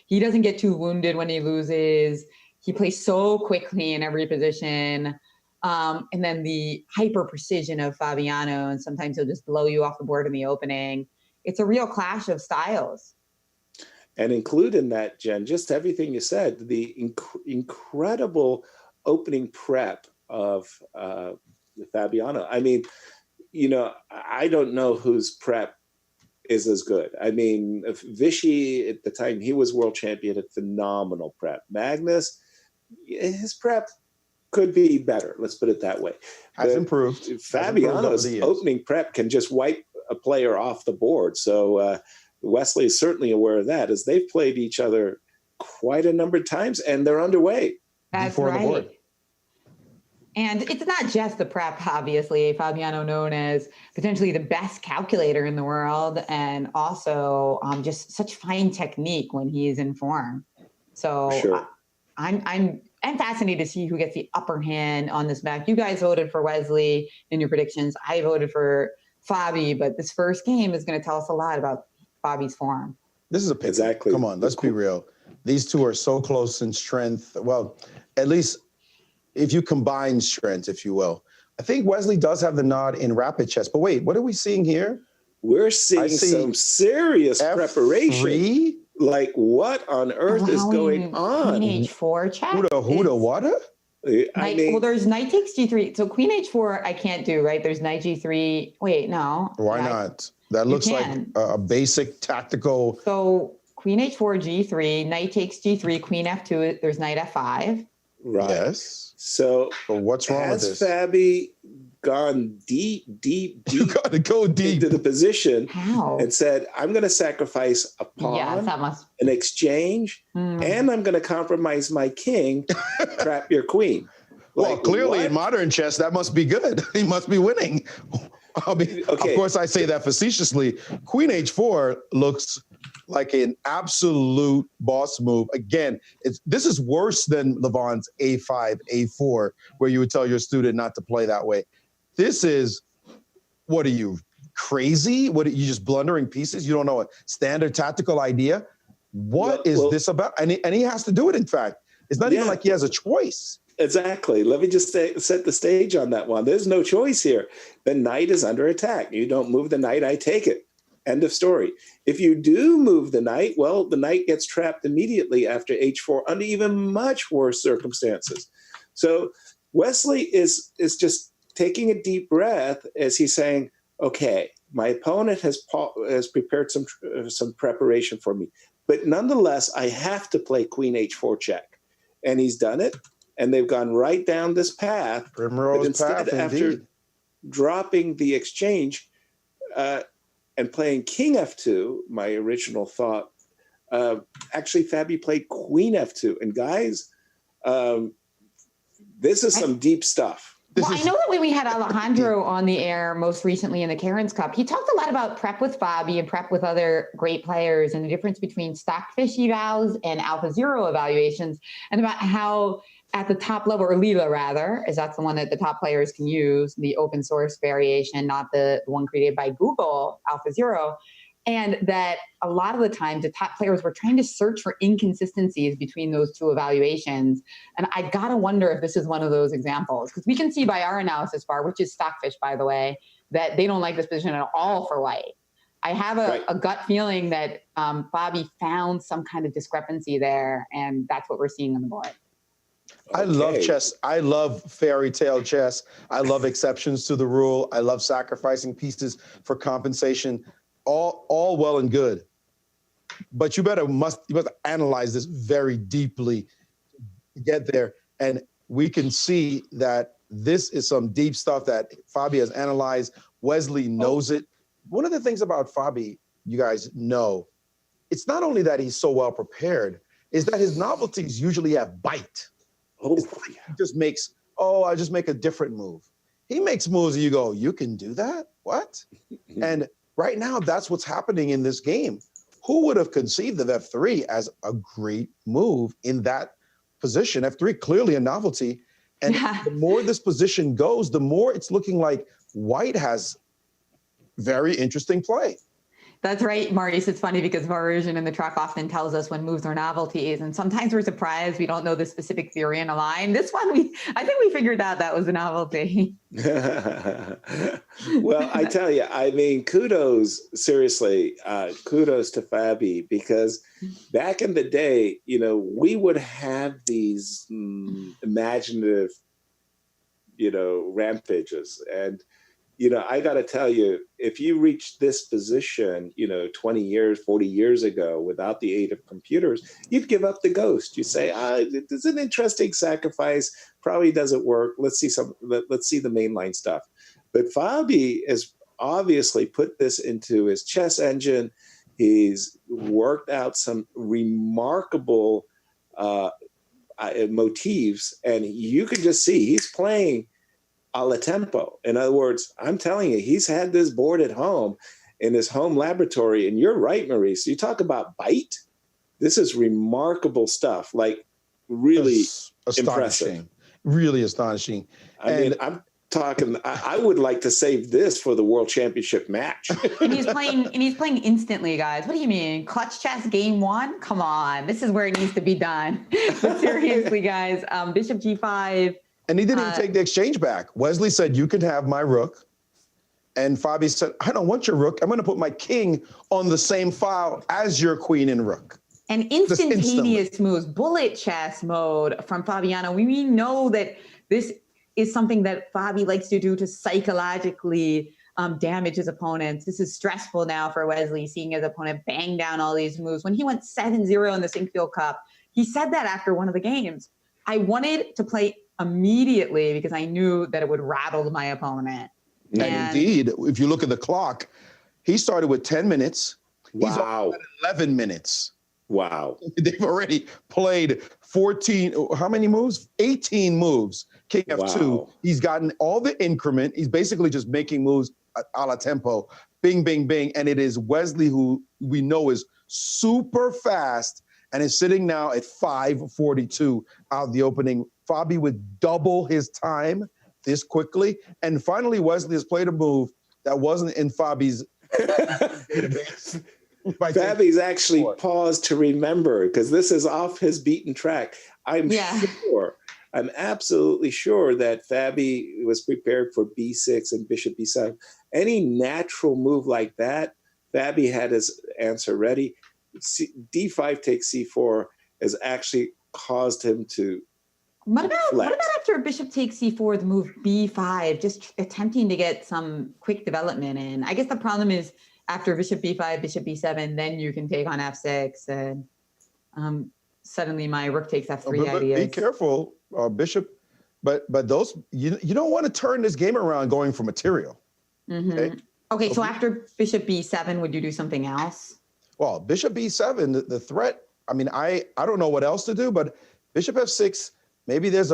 He doesn't get too wounded when he loses. He plays so quickly in every position. And then the hyper precision of Fabiano, and sometimes he'll just blow you off the board in the opening. It's a real clash of styles. And include in that, Jen, just everything you said, the incredible opening prep of Fabiano. I mean, you know, I don't know whose prep is as good. I mean, Vichy, at the time he was world champion, a phenomenal prep. Magnus, his prep could be better. Let's put it that way. Has improved. Fabiano's opening prep can just wipe a player off the board. So Wesley is certainly aware of that, as they've played each other quite a number of times, and they're underway. That's before right. the board. And it's not just the prep, obviously. Fabiano known as potentially the best calculator in the world, and also just such fine technique when he is in form. So Sure. I'm fascinated to see who gets the upper hand on this match. You guys voted for Wesley in your predictions. I voted for Fabi, but this first game is going to tell us a lot about Fabi's form. This is a pick. Exactly. Come on, let's be real. These two are so close in strength. Well, at least if you combine strength, if you will. I think Wesley does have the nod in rapid chess. But wait, what are we seeing here? We're seeing some serious preparation. Like, what on earth is going on? Queen H4 check. Who what? I mean, well, there's knight takes G3. So Queen H4 I can't do, right? There's knight G3. Wait, no. Why not? That looks like a basic tactical. So Queen H4, G3, knight takes G3, Queen F2, there's knight F5. Right. Yes. So what's wrong with this? Has Fabi gone deep You got to go deep into the position How? and said, I'm going to sacrifice a pawn, Yes, that must. an exchange, and I'm going to compromise my king, trap your queen. Well, clearly in modern chess, that must be good. He must be winning. I mean, of course, I say that facetiously. Queen H4 looks like an absolute boss move. Again, this is worse than Levon's A5, A4, where you would tell your student not to play that way. This is, what are you, crazy? What are you just blundering pieces? You don't know a standard tactical idea? What is this about? And he has to do it, in fact. It's not even like he has a choice. Exactly. Let me just set the stage on that one. There's no choice here. The knight is under attack. You don't move the knight, I take it. End of story. If you do move the knight, well, the knight gets trapped immediately after H4 under even much worse circumstances. So Wesley is just taking a deep breath as he's saying, okay, my opponent has prepared some preparation for me, but nonetheless, I have to play Queen H4 check. And he's done it. And they've gone right down this path. Primrose instead, path, after indeed. dropping the exchange and playing King F2, my original thought, actually Fabi played Queen F2. And guys, this is some deep stuff. I know that when we had Alejandro on the air most recently in the Karen's Cup, he talked a lot about prep with Fabi and prep with other great players and the difference between Stockfish evals and AlphaZero evaluations, and about how at the top level, or Lila rather, as that's the one that the top players can use, the open source variation, not the one created by Google, AlphaZero. And that a lot of the times the top players were trying to search for inconsistencies between those two evaluations. And I gotta wonder if this is one of those examples, because we can see by our analysis bar, which is Stockfish, by the way, that they don't like this position at all for white. I have a gut feeling that Fabi found some kind of discrepancy there, and that's what we're seeing on the board. I love chess. I love fairy tale chess. I love exceptions to the rule. I love sacrificing pieces for compensation. All well and good, but you must analyze this very deeply to get there. And we can see that this is some deep stuff that Fabi has analyzed. Wesley knows it. One of the things about Fabi, you guys know, it's not only that he's so well prepared, is that his novelties usually have bite. He just makes, I just make a different move. He makes moves and you go, you can do that? What? And right now, that's what's happening in this game. Who would have conceived of F3 as a great move in that position? F3, clearly a novelty. And the more this position goes, the more it's looking like white has very interesting play. That's right, Maurice. It's funny because Varusian in the track often tells us when moves are novelties, and sometimes we're surprised we don't know the specific theory in a line. This one, I think we figured out that was a novelty. Well, I tell you, I mean, kudos, seriously, kudos to Fabi, because back in the day, we would have these imaginative, rampages. And I got to tell you, if you reach this position, 20 years, 40 years ago, without the aid of computers, you'd give up the ghost. You say, it's an interesting sacrifice. Probably doesn't work. Let's see the mainline stuff. But Fabi has obviously put this into his chess engine. He's worked out some remarkable motifs, and you can just see he's playing a la tempo. In other words, I'm telling you, he's had this board at home in his home laboratory. And you're right, Maurice. You talk about bite. This is remarkable stuff. Like really impressive. Really astonishing. I mean, I'm talking. I would like to save this for the World Championship match. And he's playing instantly, guys. What do you mean? Clutch chess game 1? Come on, this is where it needs to be done. But seriously, guys, Bishop G5. And he didn't even take the exchange back. Wesley said, "You can have my rook." And Fabi said, "I don't want your rook. I'm going to put my king on the same file as your queen and rook." And instantaneous moves, bullet chess mode from Fabiano. We know that this is something that Fabi likes to do to psychologically damage his opponents. This is stressful now for Wesley, seeing his opponent bang down all these moves. When he went 7-0 in the Sinkfield Cup, he said that after one of the games. I wanted to play immediately because I knew that it would rattle my opponent. And indeed, if you look at the clock, he started with 10 minutes. He's at 11 minutes. Wow. They've already played 14, how many moves? 18 moves. King F2. Wow. He's gotten all the increment. He's basically just making moves a la tempo. Bing, bing, bing. And it is Wesley, who we know is super fast and is sitting now at 5:42 out the opening. Fabi would double his time this quickly. And finally, Wesley has played a move that wasn't in Fabi's database. Fabi's actually paused to remember, because this is off his beaten track. I'm absolutely sure that Fabi was prepared for B6 and Bishop B7. Any natural move like that, Fabi had his answer ready. D5 takes C4 has actually caused him to What about after Bishop takes C4, the move B5, just attempting to get some quick development in? I guess the problem is after Bishop B5, Bishop B7, then you can take on F6, and suddenly my rook takes F3 ideas. Be careful, Bishop. But those you don't want to turn this game around going for material. Mm-hmm. Okay, so after Bishop B7, would you do something else? Well, Bishop B7, the threat. I mean, I don't know what else to do, but Bishop F6. Maybe there's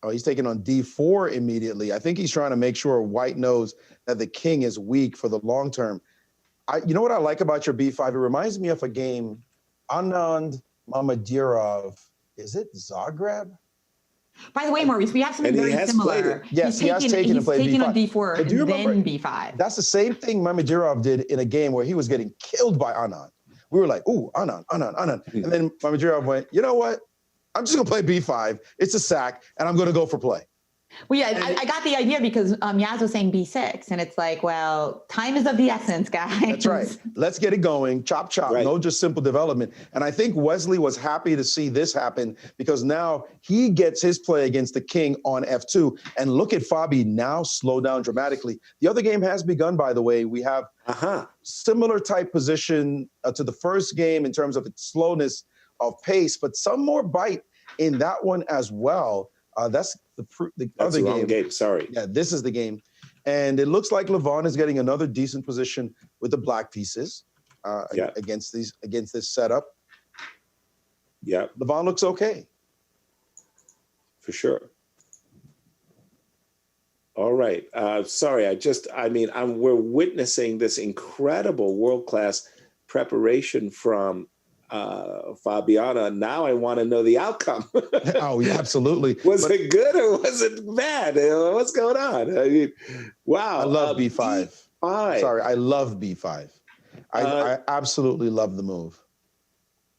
he's taking on D4 immediately. I think he's trying to make sure White knows that the king is weak for the long term. You know what I like about your B5? It reminds me of a game, Anand Mamedyarov. Is it Zagreb? By the way, Maurice, we have something very similar. Yes, he has taken on D4 and then B5. That's the same thing Mamedyarov did in a game where he was getting killed by Anand. We were like, ooh, Anand. And then Mamedyarov went, you know what? I'm just going to play B5. It's a sack, and I'm going to go for play. Well, yeah, I got the idea because Yaz was saying B6, and it's like, well, time is of the essence, guys. That's right. Let's get it going. Chop, chop. Right. No, just simple development. And I think Wesley was happy to see this happen because now he gets his play against the king on F2. And look at Fabi now slow down dramatically. The other game has begun, by the way. We have similar type position to the first game in terms of its slowness of pace, but some more bite in that one as well. That's the other game. Sorry. Yeah, this is the game. And it looks like Levon is getting another decent position with the black pieces against this setup. Yeah. Levon looks okay. For sure. All right. Sorry, we're witnessing this incredible world-class preparation from Fabiano. Now I want to know the outcome. Oh, yeah, absolutely. Was it good or was it bad? What's going on? I mean, wow. I love B5. B5. Sorry, I love B5. I absolutely love the move.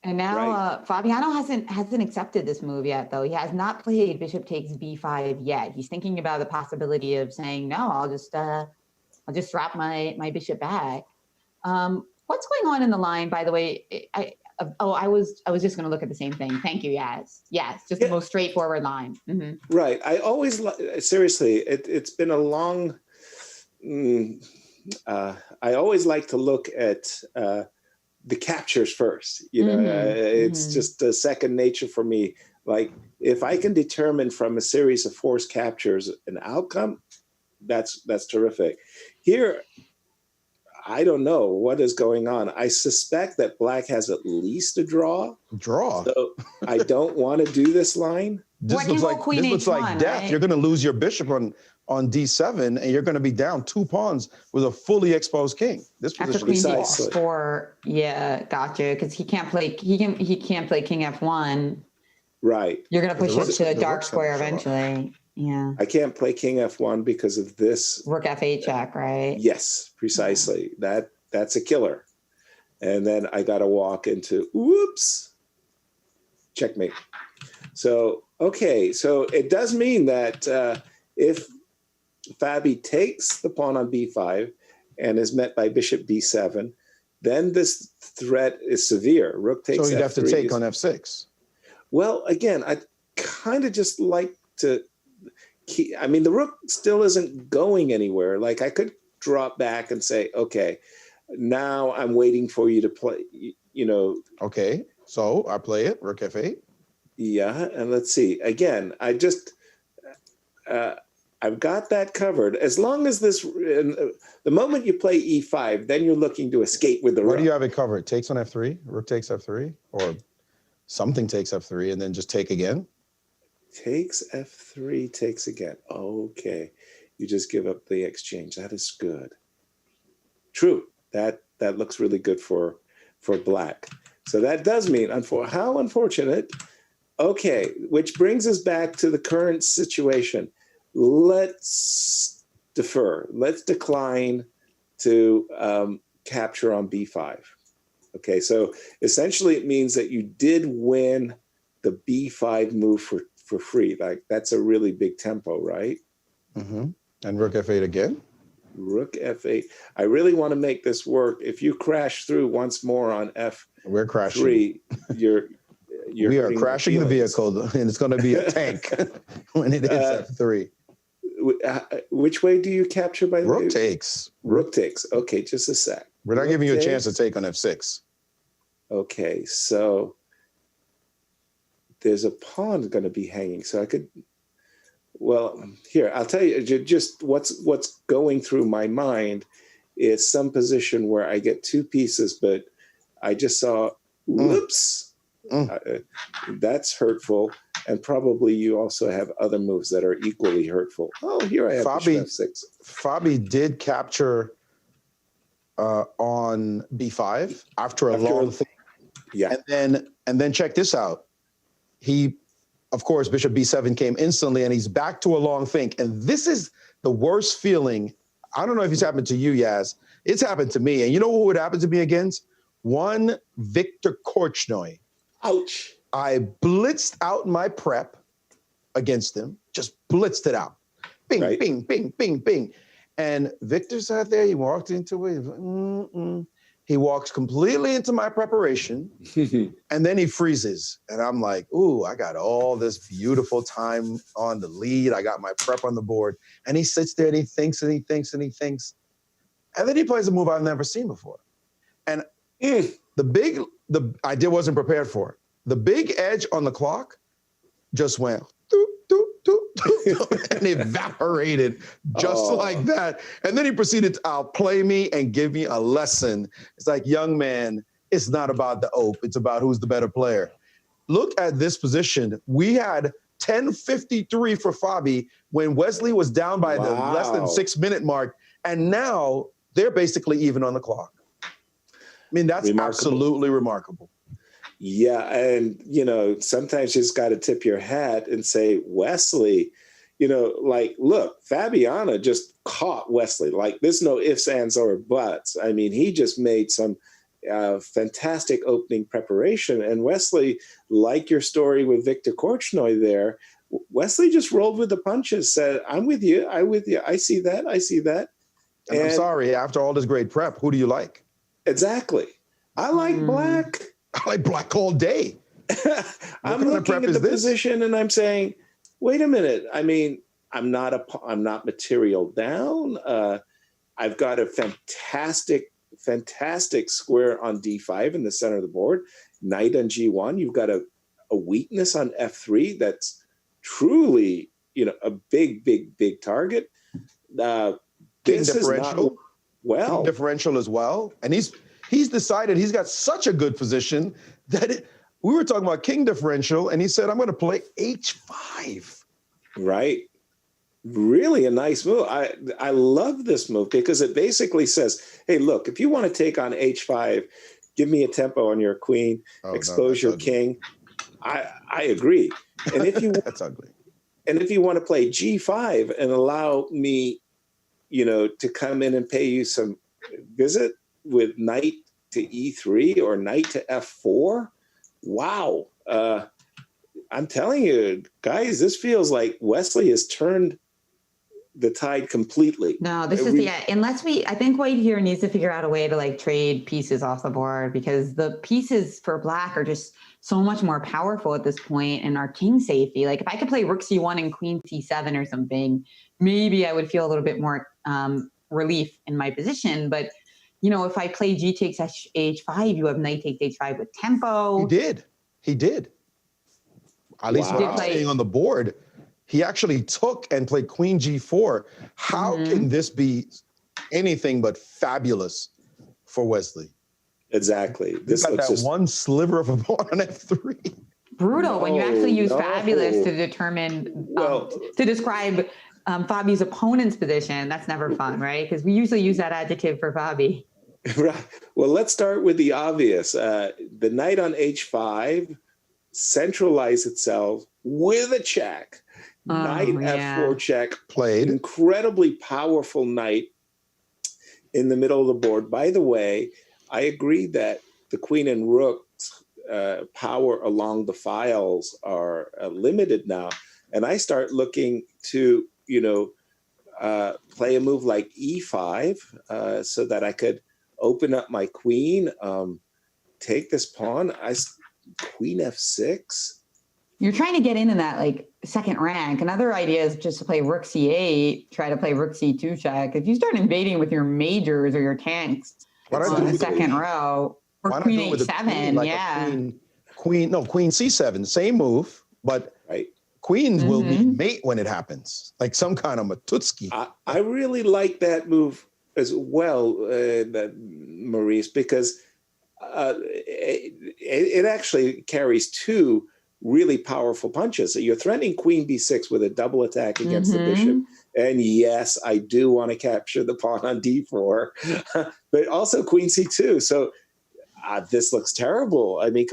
And now Fabiano hasn't accepted this move yet, though. He has not played bishop takes b5 yet. He's thinking about the possibility of saying, no, I'll just drop my bishop back. What's going on in the line, by the way? I was just going to look at the same thing. Thank you. Yes, just the most straightforward line. Mm-hmm. Right. I always seriously. It's been a long. I always like to look at the captures first. It's just a second nature for me. Like if I can determine from a series of forced captures an outcome, that's terrific. Here, I don't know what is going on. I suspect that black has at least a draw. So I don't want to do this line. This looks like death. Right? You're going to lose your bishop on d7, and you're going to be down 2 pawns with a fully exposed king. This position is d4. Yeah, gotcha. Because he can't play king f1. Right. You're going to push it to a dark square eventually. Yeah. I can't play king f1 because of this. Rook f8 check, right? Yes, precisely. Yeah. That's a killer. And then I got to walk into checkmate. So, okay. So it does mean that if Fabi takes the pawn on b5 and is met by bishop b7, then this threat is severe. Rook takes f3. So you'd have to take on f6. Well, again, I kind of just like to the rook still isn't going anywhere. Like I could drop back and say, okay, now I'm waiting for you to play, Okay, so I play it, rook f8. Yeah, and let's see. Again, I've got that covered. As long as the moment you play e5, then you're looking to escape with the rook. Where do you have it covered? Takes on f3, rook takes f3, or something takes f3 and then just take again? Takes f3, takes again. Okay. You just give up the exchange. That is good. True. That looks really good for black. So that does mean, how unfortunate. Okay, which brings us back to the current situation. Let's defer. Let's decline to capture on b5. Okay, so essentially it means that you did win the b5 move for free. Like that's a really big tempo, right? Mm-hmm. And rook f8 again? Rook f8. I really want to make this work. If you crash through once more on f3, we're crashing. We are crashing the vehicle, and it's going to be a tank when it hits f3. Which way do you capture by the way? Rook takes. Rook takes. Okay, just a sec. We're not giving you a chance to take on f6. Okay, so there's a pawn going to be hanging. So I could, here, I'll tell you just what's going through my mind is some position where I get 2 pieces, but I just saw, whoops, that's hurtful. And probably you also have other moves that are equally hurtful. Oh, here I have f6. Fabi did capture on b5 after a long thing. Yeah. And then check this out. He, of course, bishop b7 came instantly, and he's back to a long think. And this is the worst feeling. I don't know if it's happened to you, Yaz. It's happened to me. And you know who would happen to me against? One Victor Korchnoi. Ouch. I blitzed out my prep against him, just blitzed it out. Bing, right. Bing, bing, bing, bing. And Victor sat there, he walked into it. He walks completely into my preparation, and then he freezes. And I'm like, ooh, I got all this beautiful time on the lead. I got my prep on the board. And he sits there and he thinks and he thinks and he thinks. And then he plays a move I've never seen before. And the idea wasn't prepared for it. The big edge on the clock just went doop, doop, doop, doop, and evaporated just like that. And then he proceeded to outplay me and give me a lesson. It's like, young man, it's not about the ope. It's about who's the better player. Look at this position. We had 10:53 for Fabi when Wesley was down by the less than 6 minute mark. And now they're basically even on the clock. I mean, that's absolutely remarkable. Yeah, and sometimes you just got to tip your hat and say, Wesley, like, look, Fabiano just caught Wesley. Like, there's no ifs, ands, or buts. I mean, he just made some fantastic opening preparation. And Wesley, like your story with Victor Korchnoi there, Wesley just rolled with the punches, said, I'm with you. I see that. I see that. And I'm sorry, after all this great prep, who do you like? Exactly. I like black. I like black all day. I'm looking at the position and I'm saying, wait a minute. I mean, I'm not material down. I've got a fantastic square on D5 in the center of the board. Knight on G1. You've got a weakness on F3 that's truly, a big target. King differential. King differential as well. And he's decided he's got such a good position that we were talking about king differential, and he said, I'm going to play H5. Right. Really a nice move. I love this move because it basically says, hey, look, if you want to take on H5, give me a tempo on your queen, expose your king. I agree. And if you that's ugly. And if you want to play G5 and allow me, to come in and pay you some visit with knight to E3 or knight to F4, wow. I'm telling you, guys, this feels like Wesley has turned the tide completely. No, this is I think White here needs to figure out a way to like trade pieces off the board, because the pieces for black are just so much more powerful at this point, and our king safety. Like if I could play rook C1 and queen C7 or something, maybe I would feel a little bit more relief in my position. But if I play G takes H5, you have knight takes H5 with tempo. He did. At least what I'm saying on the board, he actually took and played queen G4. How can this be anything but fabulous for Wesley? Exactly. This got that one sliver of a pawn on F3. Brutal when you actually use fabulous to determine, to describe Fabi's opponent's position. That's never fun, right? Because we usually use that adjective for Fabi. Right. Well, let's start with the obvious. The knight on H5 centralize itself with a check. Knight F4 check. Played. Incredibly powerful knight in the middle of the board. By the way, I agree that the queen and rook's power along the files are limited now. And I start looking to, play a move like E5 so that I could open up my queen, take this pawn. Queen F6. You're trying to get in that like second rank. Another idea is just to play rook C8, try to play rook C2 check. If you start invading with your majors or your tanks on the second row, or queen H7, queen C7, same move, but queens will need mate when it happens, like some kind of Matutski. I really like that move as well, Maurice, because it actually carries two really powerful punches. So you're threatening queen B6 with a double attack against the bishop. And yes, I do want to capture the pawn on D4, but also queen C2. So this looks terrible. I mean,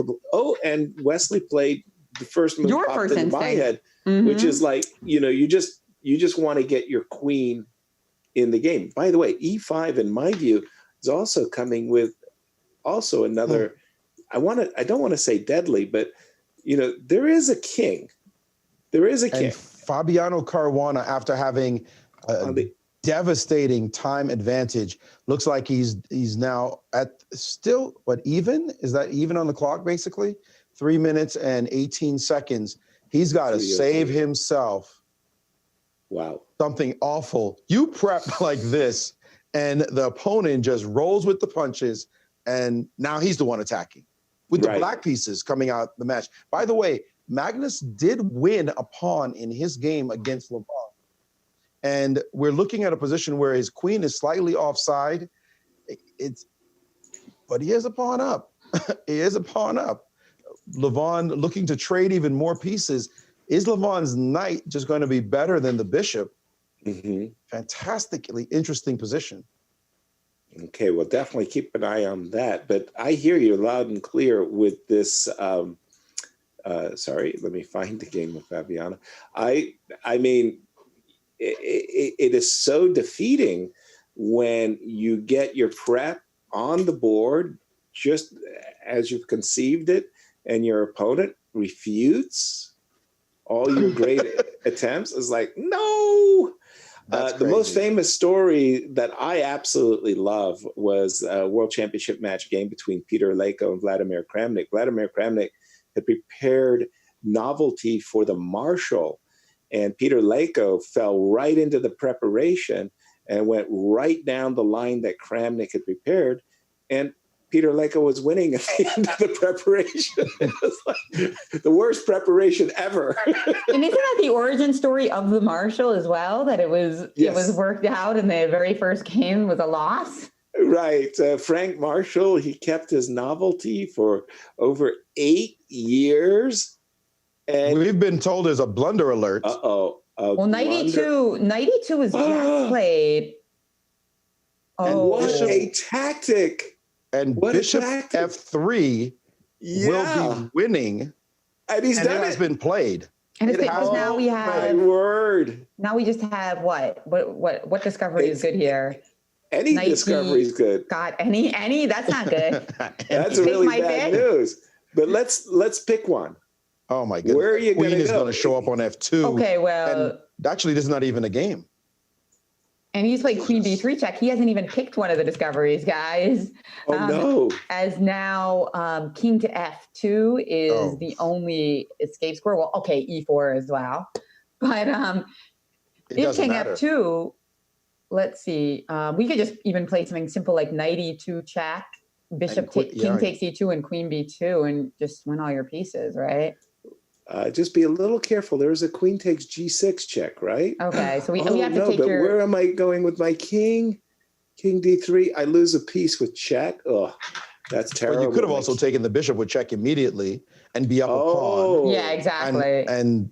and Wesley played the first move popped into my head, which is like, you just want to get your queen in the game. By the way, E5, in my view, is also coming with also another, I don't want to say deadly, but there is a king. There is a king. And Fabiano Caruana, after having a devastating time advantage, looks like he's now at still, even? Is that even on the clock, basically? 3 minutes and 18 seconds. He's got to save himself. Wow. Something awful. You prep like this, and the opponent just rolls with the punches, and now he's the one attacking with the black pieces coming out the match. By the way, Magnus did win a pawn in his game against Levon. And we're looking at a position where his queen is slightly offside. But he has a pawn up. He has a pawn up. Levon looking to trade even more pieces. Is Levon's knight just going to be better than the bishop? Fantastically interesting position. Okay, well, definitely keep an eye on that. But I hear you loud and clear with this. Sorry, let me find the game with Fabiano. I mean, it is so defeating when you get your prep on the board just as you've conceived it, and your opponent refutes all your great attempts. Is like, no. The most famous story that I absolutely love was a World Championship match game between Peter Leko and Vladimir Kramnik. Vladimir Kramnik had prepared Novelty for the Marshall, and Peter Leko fell right into the preparation and went right down the line that Kramnik had prepared. And Peter Leko was winning at the end of the preparation. It was like the worst preparation ever. And isn't that the origin story of the Marshall as well? That it was worked out, and the very first game was a loss. Right. Frank Marshall, he kept his Novelty for over 8 years. And we've been told there's a blunder alert. Well, 92 was just played. And what a tactic. And what Bishop F3 will be winning. And he's done it. It has been played. And it's because now we have. My word. Now we just have what discovery is good here? Any discovery is good. God, any? That's not good. That's really bad news. But let's pick one. Oh my goodness. Where are you going to go? Queen is going to show up on F2. Okay, well. And actually, this is not even a game. And he's played Queen B3 check. He hasn't even picked one of the discoveries, guys. Oh, no. As now King to F2 is the only escape square. Well, okay, E4 as well. But if King F2, let's see. We could just even play something simple like Knight E2 check, King takes E2 and Queen B2 and just win all your pieces, right? Just be a little careful. There's a Queen takes G6 check, right? Okay, so we have to take but where am I going with my king? King D3. I lose a piece with check. Oh, that's terrible. But you could have also taken the bishop with check immediately and be up a pawn. Yeah, exactly. And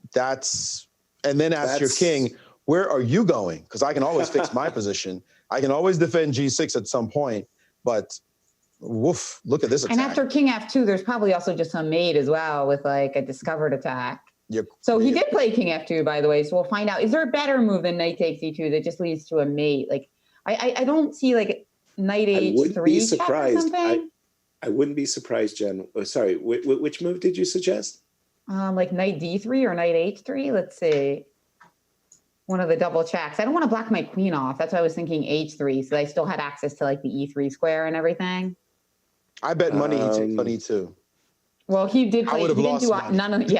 then ask your king, where are you going? Because I can always fix my position. I can always defend G6 at some point, but woof, look at this attack. And after King F2, there's probably also just some mate as well with like a discovered attack. So he did play King F2, by the way. So we'll find out. Is there a better move than Knight takes E2 that just leads to a mate? Like I don't see like Knight H3 check or something. I wouldn't be surprised, Jen. Oh, sorry, which move did you suggest? Like Knight D3 or Knight H3. Let's see. One of the double checks. I don't want to block my queen off. That's why I was thinking H3, so I still had access to like the E3 square and everything. I bet money he took on E2. Well, he did play. I would have lost money. He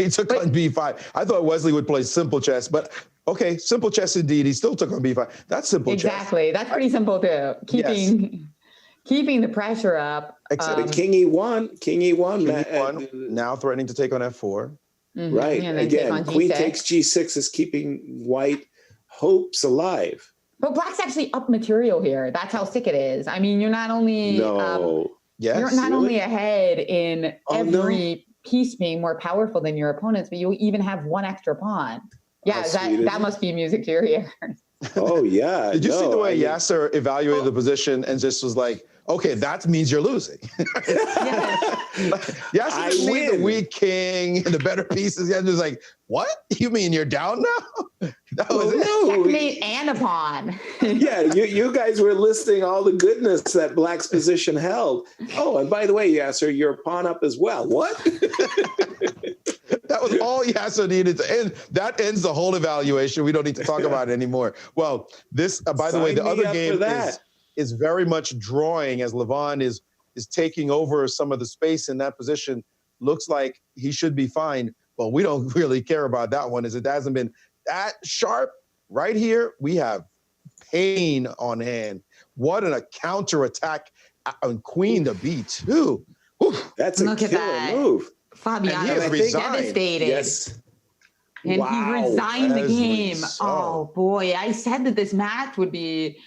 took on B5. I thought Wesley would play simple chess, but okay, simple chess indeed. He still took on B5. That's simple chess. Exactly. That's pretty simple too. Keeping the pressure up. Except King E1. King E1. Now threatening to take on F4. Mm-hmm. Right. Again, Queen takes G6 is keeping white hopes alive. But black's actually up material here. That's how sick it is. I mean, you're not only you're not only ahead in every piece being more powerful than your opponents, but you even have one extra pawn. Yeah, that must be music to your ears. Oh yeah. Did you see the way Yasser evaluated the position and just was like, okay, that means you're losing. Yasser didn't see the weak king and the better pieces. Yasser was like, what? You mean you're down now? That was checkmate and a pawn. Yeah, you guys were listing all the goodness that black's position held. Oh, and by the way, Yasser, you're a pawn up as well. What? That was all Yasser needed to end. That ends the whole evaluation. We don't need to talk about it anymore. Well, this, by the way, the other game is very much drawing as Levon is taking over some of the space in that position. Looks like he should be fine. Well, we don't really care about that one as it hasn't been that sharp. Right here, we have pain on hand. What a counterattack on Queen to B2. That's a killer move. Fabiano is devastated. Yes. And he resigned the game. Oh boy, I said that this match would be